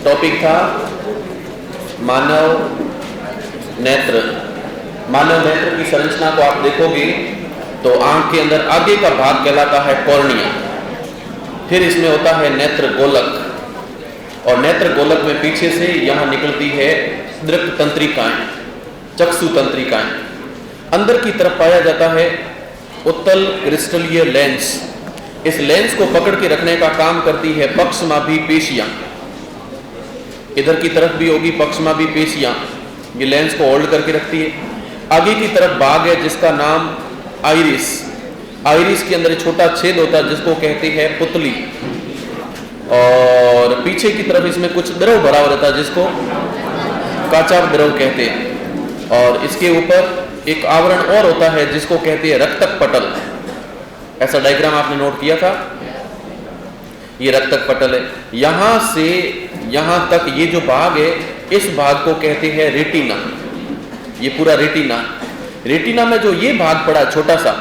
Topic था मानव नेत्र। मानव नेत्र की संरचना को आप देखोगे तो आंख के अंदर आगे का भाग कहलाता है कॉर्निया, फिर इसमें होता है नेत्र गोलक, और नेत्र गोलक में पीछे से यहां निकलती है दृक तंत्रिकाएं, चक्षु तंत्रिकाएं। अंदर की तरफ पाया जाता है उत्तल क्रिस्टलीय लेंस। इस लेंस को पकड़ के रखने का काम करती है पक्षमाभी पेशियां। इधर की तरफ भी होगी पक्षमाभी पेशियां, ये लेंस को होल्ड करके रखती है। आगे की तरफ भाग है जिसका नाम आइरिस। आइरिस के अंदर छोटा छेद होता है जिसको कहते हैं पुतली, और पीछे की तरफ इसमें कुछ द्रव भरा हुआ रहता है जिसको काचा द्रव कहते हैं, और इसके ऊपर एक आवरण और होता है जिसको कहते हैं रक्तक पटल। ऐसा डायग्राम आपने नोट किया था, ये रक्तक पटल है। यहां से यहां तक ये जो भाग है, इस भाग को कहते हैं रेटिना। ये पूरा रेटिना, रेटिना में जो ये भाग पड़ा छोटा सा,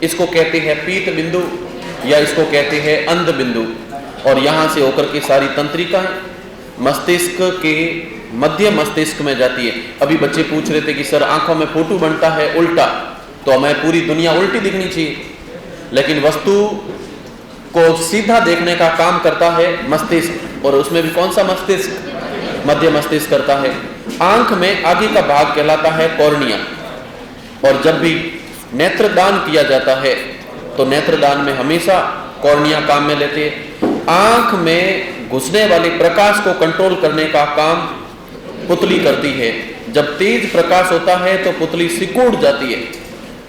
इसको कहते हैं पीत बिंदु या इसको कहते हैं अंध बिंदु, और यहां से होकर के सारी तंत्रिकाएं मस्तिष्क के मध्य मस्तिष्क में जाती है। अभी बच्चे पूछ रहे थे कि सर आंखों में फोटो बनता है उल्टा, तो हमें पूरी दुनिया उल्टी दिखनी चाहिए, लेकिन वस्तु को सीधा देखने का काम करता है मस्तिष्क, और उसमें भी कौन सा मस्तिष्क? मध्य मस्तिष्क करता है। आंख में आगे का भाग कहलाता है कॉर्निया, और जब भी नेत्रदान किया जाता है तो नेत्रदान में हमेशा कॉर्निया काम में लेते हैं। आंख में घुसने वाले प्रकाश को कंट्रोल करने का काम पुतली करती है। जब तेज प्रकाश होता है तो पुतली सिकुड़ जाती है,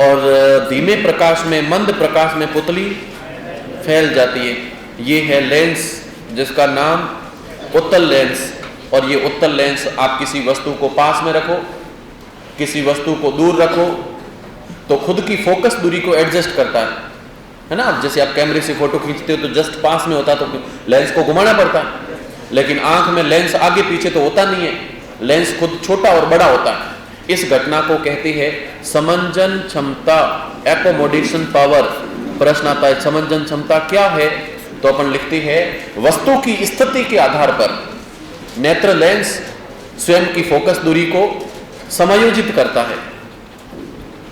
और धीमे प्रकाश में, मंद प्रकाश में पुतली फैल जाती है। ये है लेंस जिसका नाम उत्तल लेंस, और ये उत्तल लेंस आप किसी वस्तु को पास में रखो, किसी वस्तु को दूर रखो, तो खुद की फोकस दूरी को एडजस्ट करता है ना। अब जैसे आप कैमरे से फोटो खींचते हो तो जस्ट पास में होता तो लेंस को घुमाना पड़ता है, लेकिन आंख में लेंस आगे पीछे तो होता नहीं है, लेंस खुद छोटा और बड़ा होता है। इस घटना को कहते हैं समंजन क्षमता, एकोमोडेशन पावर। प्रश्न आता है समंजन क्षमता क्या है, तो अपन लिखते हैं वस्तु की स्थिति के आधार पर नेत्र लेंस स्वयं की फोकस दूरी को समायोजित करता है,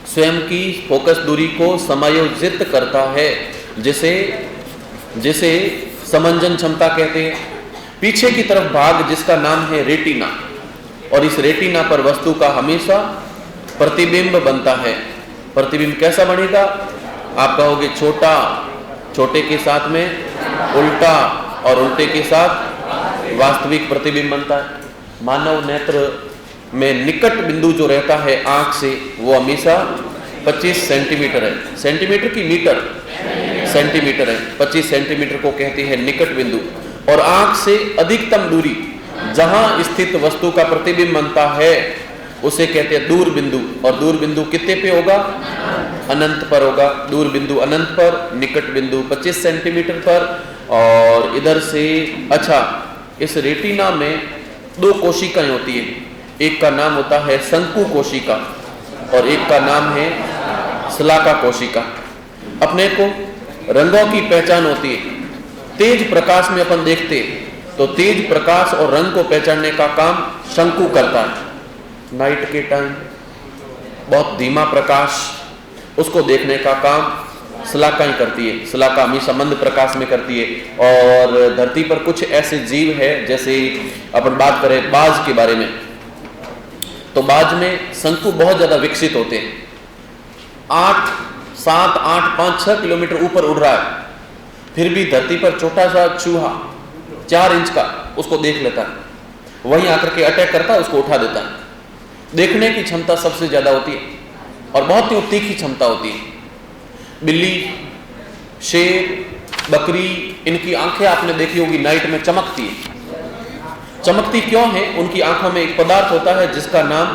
स्वयं की फोकस दूरी को समायोजित करता है, जिसे समंजन क्षमता कहते हैं। पीछे की तरफ भाग जिसका नाम है रेटिना, और इस रेटिना पर वस्तु का हमेशा प्रतिबिंब बनता है। प्रतिबिंब कैसा बनेगा? आप कहोगे छोटा, छोटे के साथ में उल्टा, और उल्टे के साथ वास्तविक प्रतिबिंब बनता है। मानव नेत्र में निकट बिंदु जो रहता है आंख से, वो हमेशा 25 सेंटीमीटर है। सेंटीमीटर की मीटर? सेंटीमीटर है। 25 सेंटीमीटर को कहते हैं निकट बिंदु। और आंख से अधिकतम दूरी जहां स्थित वस्तु का प्रतिबिंब बनता है उसे कहते हैं दूर बिंदु। और दूर बिंदु कितने पे होगा? अनंत पर होगा। दूर बिंदु अनंत पर, निकट बिंदु 25 सेंटीमीटर पर। और इधर से, अच्छा, इस रेटिना में 2 कोशिकाएं होती है, एक का नाम होता है शंकु कोशिका और एक का नाम है शलाका कोशिका। अपने को रंगों की पहचान होती है। तेज प्रकाश में अपन देखते तो तेज प्रकाश और रंग को पहचानने का काम शंकु करता है। नाइट के टाइम बहुत धीमा प्रकाश, उसको देखने का काम शलाका ही करती है। शलाका हमेशा मंद प्रकाश में करती है। और धरती पर कुछ ऐसे जीव है, जैसे अपन बात करें बाज के बारे में, तो बाज में शंकु बहुत ज्यादा विकसित होते हैं। 8, 7, 8, 5, 6 किलोमीटर ऊपर उड़ रहा है, फिर भी धरती पर छोटा सा चूहा 4 इंच का उसको देख लेता है, वहीं आकर के अटैक करता है, उसको उठा देता है। देखने की क्षमता सबसे ज्यादा होती है और बहुत ही तीखी क्षमता होती है। बिल्ली, शेर, बकरी, इनकी आंखें आपने देखी होगी नाइट में चमकती है। चमकती क्यों है? उनकी आंखों में एक पदार्थ होता है जिसका नाम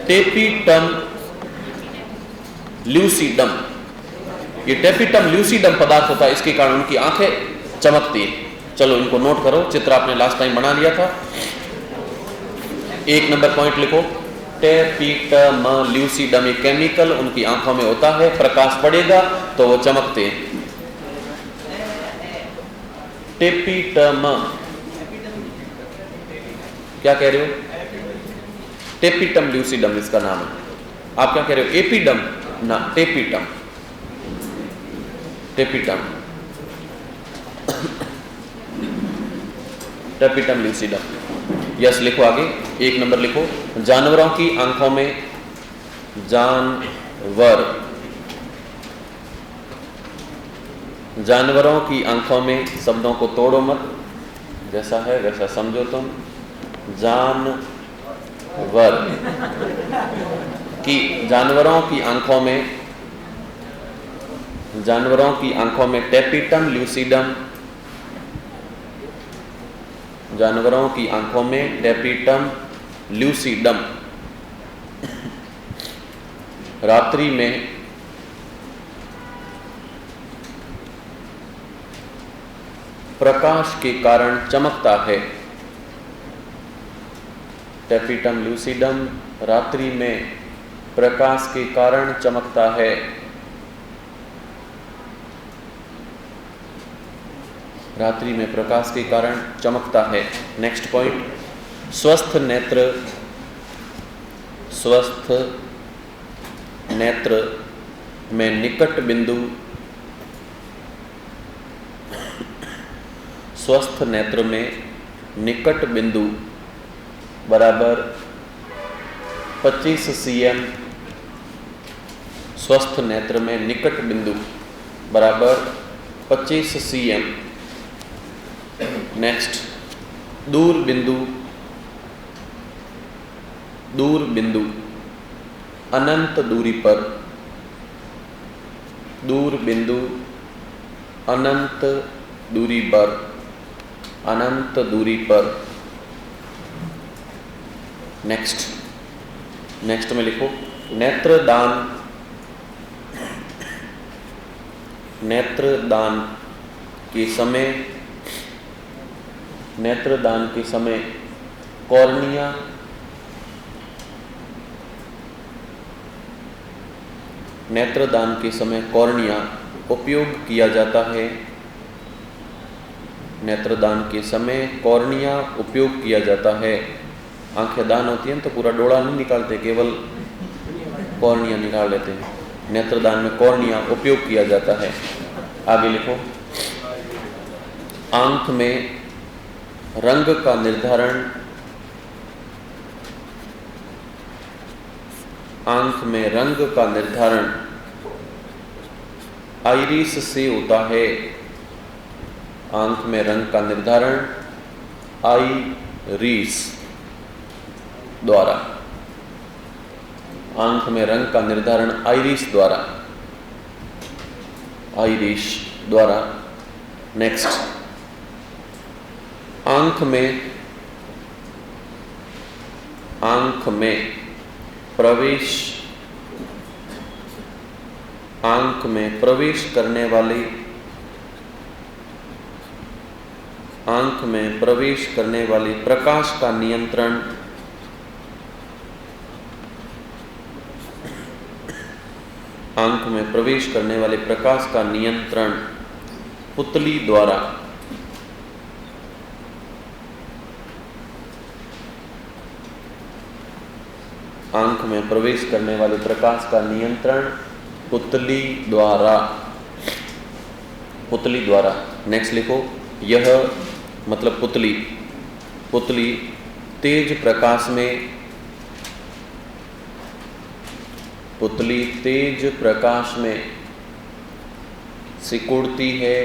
टेपिटम ल्यूसिडम। ये टेपिटम ल्यूसिडम पदार्थ होता है, इसके कारण उनकी आंखें चमकती है। चलो इनको नोट करो, चित्र आपने लास्ट टाइम बना लिया था। 1 नंबर पॉइंट लिखो, टेपिटम ल्यूसिडम, एक केमिकल उनकी आंखों में होता है, प्रकाश पड़ेगा तो वो चमकते हैं। टेपिटम क्या कह रहे हो? टेपिटम ल्यूसिडम इसका नाम है। आप क्या कह रहे हो? एपिडम ना, tapetum, tapetum, tapetum lucidum. Yes लिखो आगे, 1 नंबर लिखो। जानवरों की आंखों में, जानवरों की आंखों में, शब्दों को तोड़ो मत, जैसा है वैसा समझो तुम। जानवरों की आंखों में, जानवरों की आंखों में टेपिटम ल्यूसिडम, जानवरों की आंखों में टेपिटम ल्यूसिडम रात्रि में प्रकाश के कारण चमकता है। टेपिटम ल्यूसिडम रात्रि में प्रकाश के कारण चमकता है। रात्रि में प्रकाश के कारण चमकता है। नेक्स्ट पॉइंट, स्वस्थ नेत्र, स्वस्थ नेत्र में निकट बिंदु, स्वस्थ नेत्र में निकट बिंदु बराबर 25 cm, स्वस्थ नेत्र में निकट बिंदु बराबर 25 cm। नेक्स्ट, दूर बिंदु, दूर बिंदु अनंत दूरी पर, दूर बिंदु अनंत दूरी पर, अनंत दूरी पर। नेक्स्ट, नेक्स्ट में लिखो नेत्रदान, नेत्रदान के समय, नेत्रदान के समय कॉर्निया, नेत्रदान के समय कॉर्निया उपयोग किया जाता है। नेत्रदान के समय कॉर्निया उपयोग किया जाता है। आंखें दान होती हैं तो पूरा डोळा नहीं निकालते, केवल कॉर्निया निकाल लेते हैं। नेत्रदान में कॉर्निया उपयोग किया जाता है। आगे लिखो, आंख में रंग का निर्धारण, आंख में रंग का निर्धारण आइरिस से होता है। आंख में रंग का निर्धारण आइरिस द्वारा, आंख में रंग का निर्धारण आइरिस द्वारा, आइरिस द्वारा। नेक्स्ट, आंख में, आंख में प्रवेश, आंख में प्रवेश करने वाले, आंख में प्रवेश करने वाले प्रकाश का नियंत्रण, आंख में प्रवेश करने वाले प्रकाश का नियंत्रण पुतली द्वारा, आंख में प्रवेश करने वाले प्रकाश का नियंत्रण पुतली द्वारा, पुतली द्वारा। नेक्स्ट लिखो, यह मतलब पुतली, पुतली तेज प्रकाश में, पुतली तेज प्रकाश में सिकुड़ती है,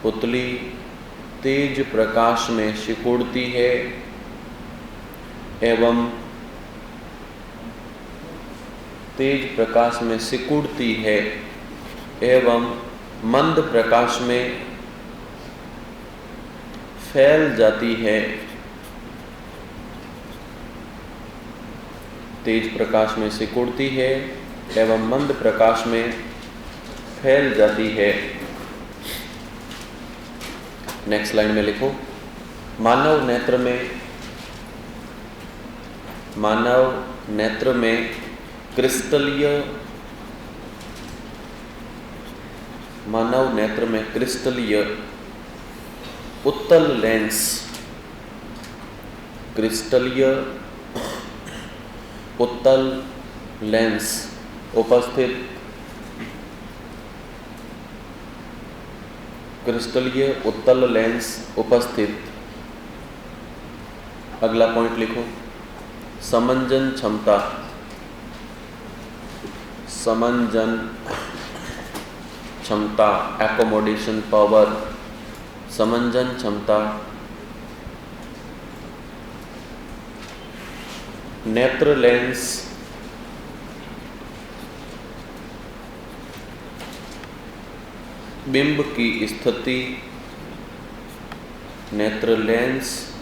पुतली तेज प्रकाश में सिकुड़ती है एवं तेज प्रकाश में सिकुड़ती है एवं मंद प्रकाश में फैल जाती है। तेज प्रकाश में सिकुड़ती है एवं मंद प्रकाश में फैल जाती है। नेक्स्ट लाइन में लिखो, मानव नेत्र में, मानव नेत्र में क्रिस्टलीय, मानव नेत्र में क्रिस्टलीय उत्तल लेंस, क्रिस्टलीय उत्तल लेंस उपस्थित, क्रिस्टलीय उत्तल लेंस उपस्थित। अगला पॉइंट लिखो, समंजन क्षमता, समंजन क्षमता, एकोमोडेशन पावर, समंजन क्षमता। नेत्र लेंस बिंब की स्थिति, नेत्र लेंस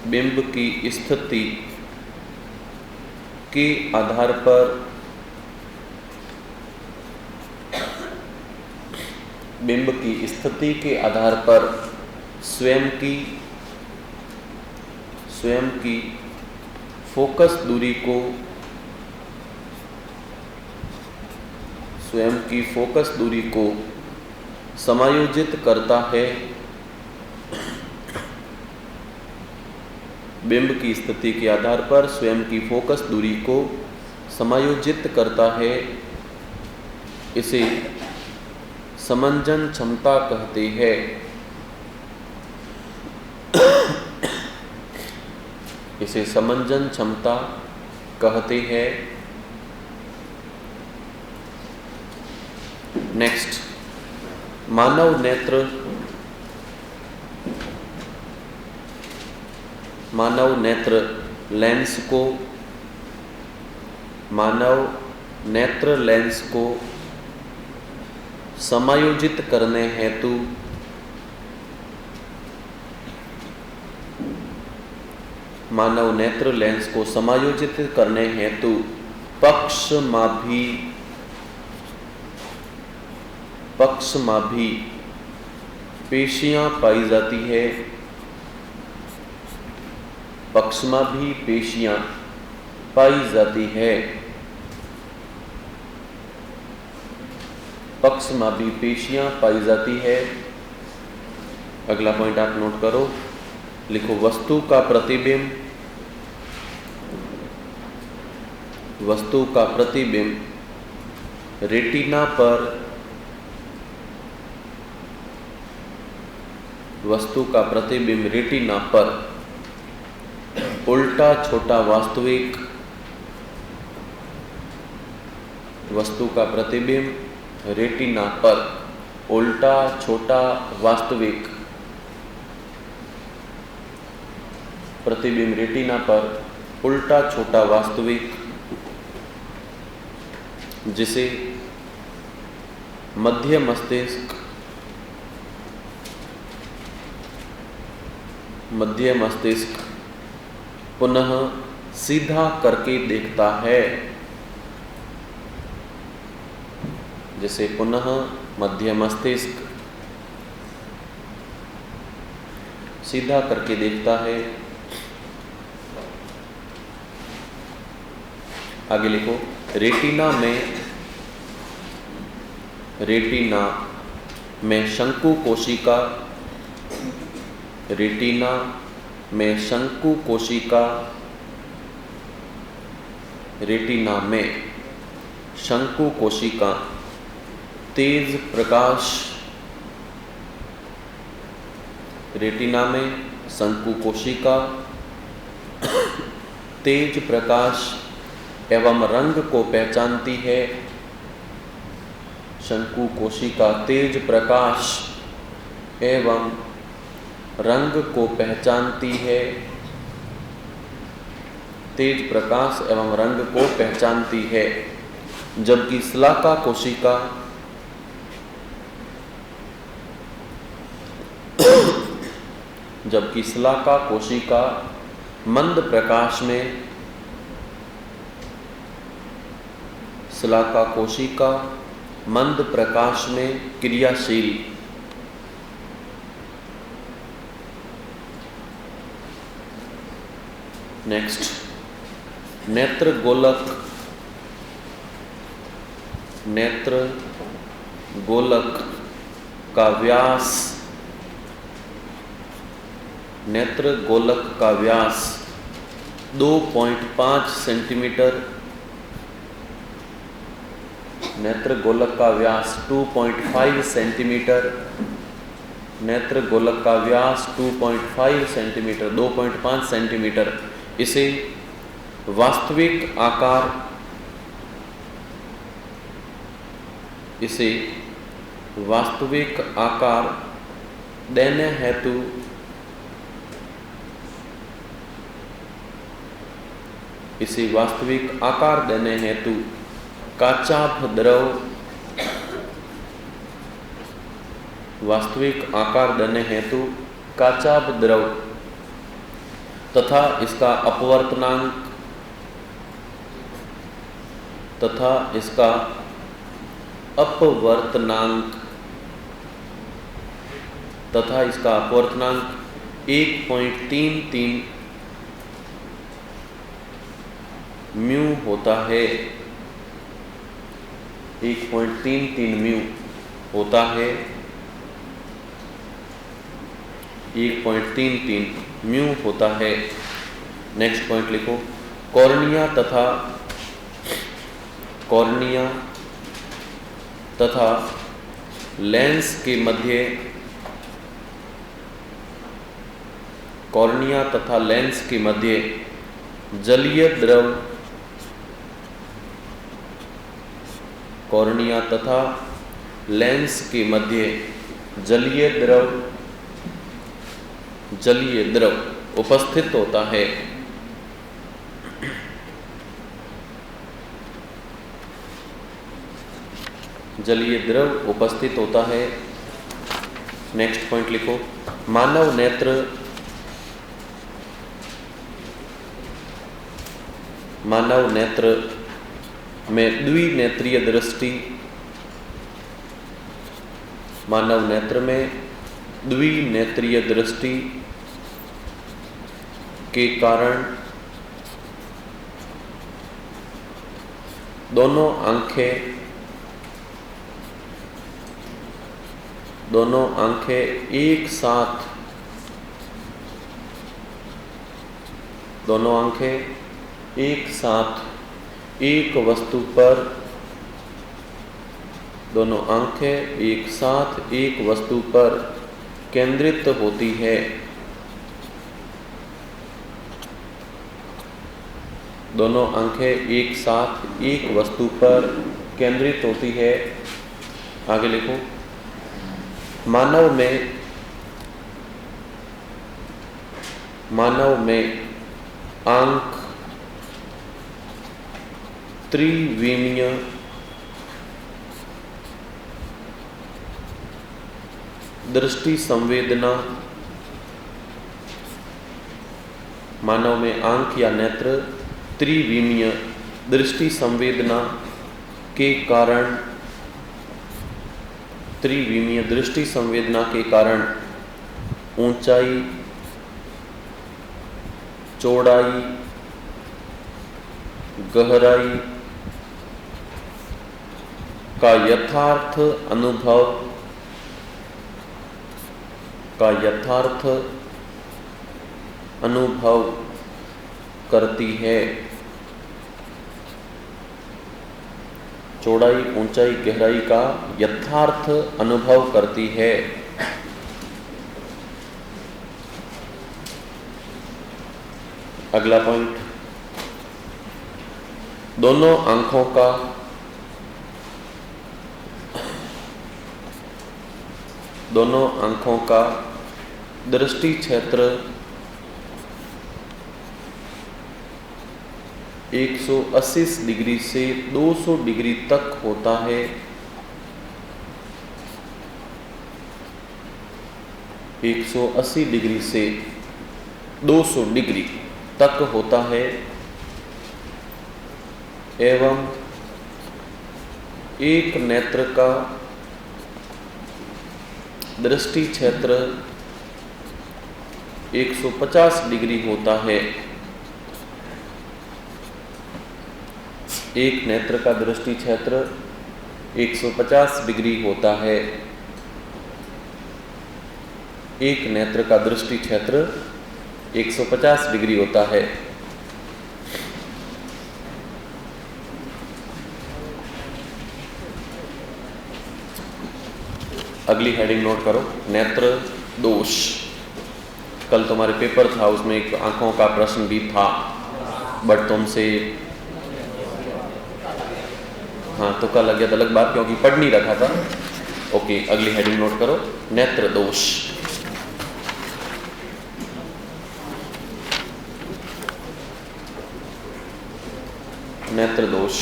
बिंब की स्थिति के आधार पर बिंब की स्थिति के आधार पर स्वयं की फोकस दूरी को, स्वयं की फोकस दूरी को समायोजित करता है। बिंब की स्थिति के आधार पर स्वयं की फोकस दूरी को समायोजित करता है। इसे समंजन क्षमता कहते हैं। इसे समंजन क्षमता कहते हैं। नेक्स्ट, मानव नेत्र लेंस को, मानव नेत्र लेंस को समायोजित करने हेतु मानव नेत्र लेंस को समायोजित करने हेतु पक्षमाभी पेशियां पाई जाती है। पक्षमाभी पेशियां पाई जाती है। पक्षमाभी पेशियां पाई जाती है। अगला पॉइंट आप नोट करो, लिखो, वस्तु का प्रतिबिंब, वस्तु का प्रतिबिंब रेटिना पर, वस्तु का प्रतिबिंब रेटिना पर उल्टा छोटा वास्तविक, वस्तु का प्रतिबिंब रेटिना पर उल्टा छोटा वास्तविक, प्रतिबिंब रेटिना पर उल्टा छोटा वास्तविक, जिसे मध्य मस्तिष्क पुनः सीधा करके देखता है। जिसे पुनः मध्य मस्तिष्क सीधा करके देखता है। आगे लिखो, रेटिना में शंकु कोशिका, रेटिना में शंकु कोशिका, रेटिना में शंकु कोशिका तेज प्रकाश, रेटिना में शंकु कोशिका तेज प्रकाश एवं रंग को पहचानती है। शंकु कोशिका तेज प्रकाश एवं रंग को पहचानती है। तेज प्रकाश एवं रंग को पहचानती है। जबकि शलाका कोशिका मंद प्रकाश में, शलाका कोशिका मंद प्रकाश में क्रियाशील। नेक्स्ट, नेत्र गोलक का व्यास नेत्र गोलक का व्यास 2.5 सेंटीमीटर, नेत्र गोलक का व्यास 2.5 सेंटीमीटर, नेत्र गोलक का व्यास 2.5 सेंटीमीटर, 2.5 सेंटीमीटर। इसे वास्तविक आकार, इसे वास्तविक आकार देने हेतु इसे वास्तविक आकार देने हेतु काचाभ द्रव, वास्तविक आकार देने हेतु काचाभ द्रव तथा इसका अपवर्तनांक तथा इसका अपवर्तनांक तथा इसका अपवर्तनांक 1.33 म्यू होता है, 1.33 म्यू होता है, 1.33 म्यू होता है। नेक्स्ट पॉइंट लिखो, कॉर्निया तथा लेंस के मध्य, कॉर्निया तथा लेंस के मध्य जलीय द्रव, कॉर्निया तथा लेंस के मध्य जलीय द्रव उपस्थित होता है। जलीय द्रव उपस्थित होता है। नेक्स्ट पॉइंट लिखो, मानव नेत्र में द्विनेत्रीय दृष्टि, मानव नेत्र में द्विनेत्रीय दृष्टि के कारण दोनों आंखें एक साथ, दोनों आंखें एक साथ एक वस्तु पर, दोनों आंखें एक साथ एक वस्तु पर केंद्रित होती है। दोनों आंखें एक साथ एक वस्तु पर केंद्रित होती है। आगे लिखो, मानव में आंख त्रिविमीय दृष्टि संवेदना, मानव में आंख या नेत्र त्रिविमीय दृष्टि संवेदना के कारण, त्रिविमीय दृष्टि संवेदना के कारण ऊंचाई, चौड़ाई, गहराई का यथार्थ अनुभव करती है। चौड़ाई, ऊंचाई, गहराई का यथार्थ अनुभव करती है। अगला पॉइंट, दोनों आंखों का दृष्टि क्षेत्र 180 डिग्री से 200 डिग्री तक होता है। 180 डिग्री से 200 डिग्री तक होता है एवं एक नेत्र का दृष्टि क्षेत्र 150 डिग्री होता है। एक नेत्र का दृष्टि क्षेत्र 150 डिग्री होता है। एक नेत्र का दृष्टि क्षेत्र 150 डिग्री होता है। अगली हेडिंग नोट करो, नेत्र दोष। कल तुम्हारे पेपर था, उसमें एक आंखों का प्रश्न भी था, बट तुमसे तुक्का लग गया तो अलग बात, क्योंकि पढ़ नहीं रखा था। ओके, अगली हेडिंग नोट करो, नेत्र दोष। नेत्र दोष।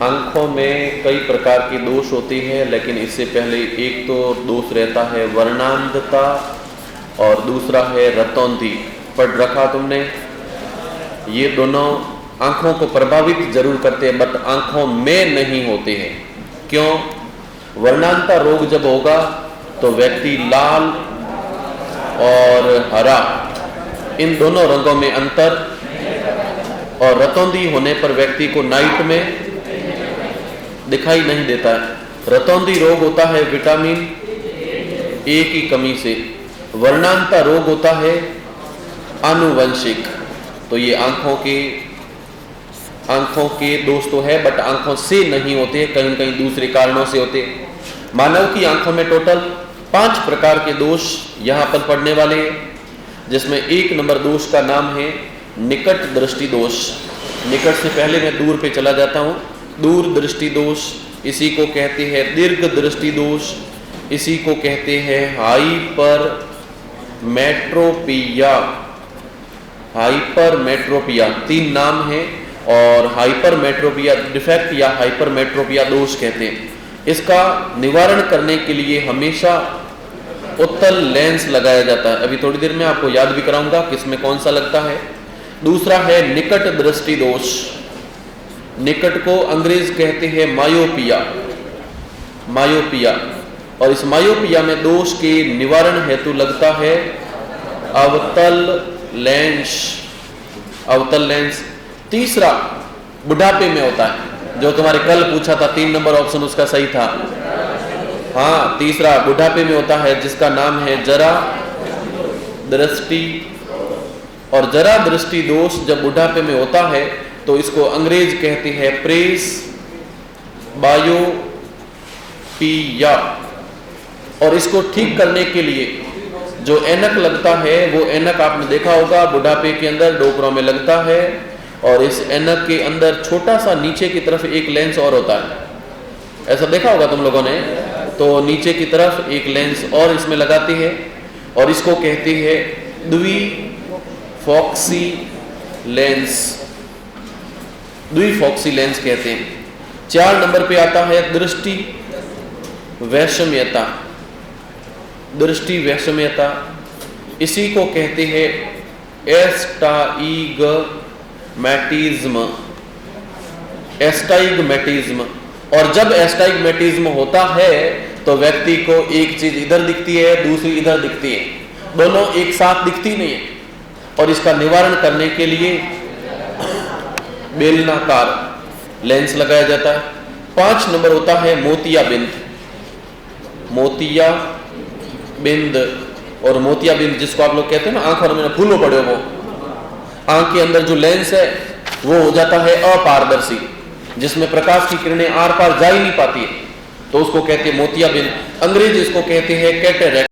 आंखों में कई प्रकार के दोष होते हैं, लेकिन इससे पहले एक तो दोष रहता है वर्णांधता और दूसरा है रतौंधी। पढ़ रखा तुमने? ये दोनों आंखों को प्रभावित जरूर करते हैं, बट आंखों में नहीं होते हैं। क्यों? वर्णांधता रोग जब होगा तो व्यक्ति लाल और हरा, इन दोनों रंगों में अंतर, और रतौंधी होने पर व्यक्ति को नाइट में दिखाई नहीं देता है। रतौंधी रोग होता है विटामिन ए की कमी से। वर्णांधता रोग होता है आनुवंशिक। तो ये आंखों के दोष तो है, बट आंखों से नहीं होते, कहीं कहीं दूसरे कारणों से होते। मानव की आंखों में टोटल 5 प्रकार के दोष यहाँ पर पढ़ने वाले हैं, जिसमें 1 नंबर दोष का नाम है निकट दृष्टि दोष। निकट से पहले मैं दूर पे चला जाता हूँ। दूर दृष्टि दोष, इसी को कहते हैं दीर्घ दृष्टि दोष, इसी को कहते हैं हाइपरमेट्रोपिया। हाइपरमेट्रोपिया 3 नाम है, और हाइपरमेट्रोपिया डिफेक्ट या हाइपरमेट्रोपिया दोष कहते हैं। इसका निवारण करने के लिए हमेशा उत्तल लेंस लगाया जाता है। अभी थोड़ी देर में आपको याद भी कराऊंगा किसमें कौन सा लगता है। दूसरा है निकट दृष्टि दोष। निकट को अंग्रेज कहते हैं मायोपिया। मायोपिया, और इस मायोपिया में दोष के निवारण हेतु लगता है अवतल लेंस। अवतल लेंस। तीसरा बुढ़ापे में होता है, जो तुम्हारे कल पूछा था, 3 नंबर ऑप्शन उसका सही था। हाँ, तीसरा बुढ़ापे में होता है, जिसका नाम है जरा दृष्टि। और जरा दृष्टि दोष जब बुढ़ापे में होता है तो इसको अंग्रेज कहते हैं प्रेस बायोपिया। और इसको ठीक करने के लिए जो ऐनक लगता है, वो ऐनक आपने देखा होगा बुढ़ापे के अंदर डोकरों में लगता है, और इस ऐनक के अंदर छोटा सा नीचे की तरफ एक लेंस और होता है। ऐसा देखा होगा तुम लोगों ने। तो नीचे की तरफ एक लेंस और इसमें लगाते हैं, और इसको कहते हैं द्विफॉक्सी लेंस। द्विफॉक्सी लेंस कहते हैं। 4 नंबर पे आता है दृष्टि वैषम्यता। दृष्टि वैषम्यता, इसी को कहते हैं एस्टाइगमैटिज्म। एस्टाइगमैटिज्म। और जब एस्टाइगमैटिज्म होता है तो व्यक्ति को एक चीज इधर दिखती है, दूसरी इधर दिखती है, दोनों एक साथ दिखती नहीं है। और इसका निवारण करने के लिए बेलनाकार लेंस लगाया जाता है। 5 नंबर होता है मोतियाबिंद। मोतियाबिंद, और मोतियाबिंद जिसको आप लोग कहते हैं ना आंखों में फूलों पड़े, वो आंख के अंदर जो लेंस है वो हो जाता है अपारदर्शी, जिसमें प्रकाश की किरणें आर पार जा ही नहीं पाती है, तो उसको कहते हैं मोतियाबिंद। अंग्रेज इसको कहते हैं कैटरैक्ट।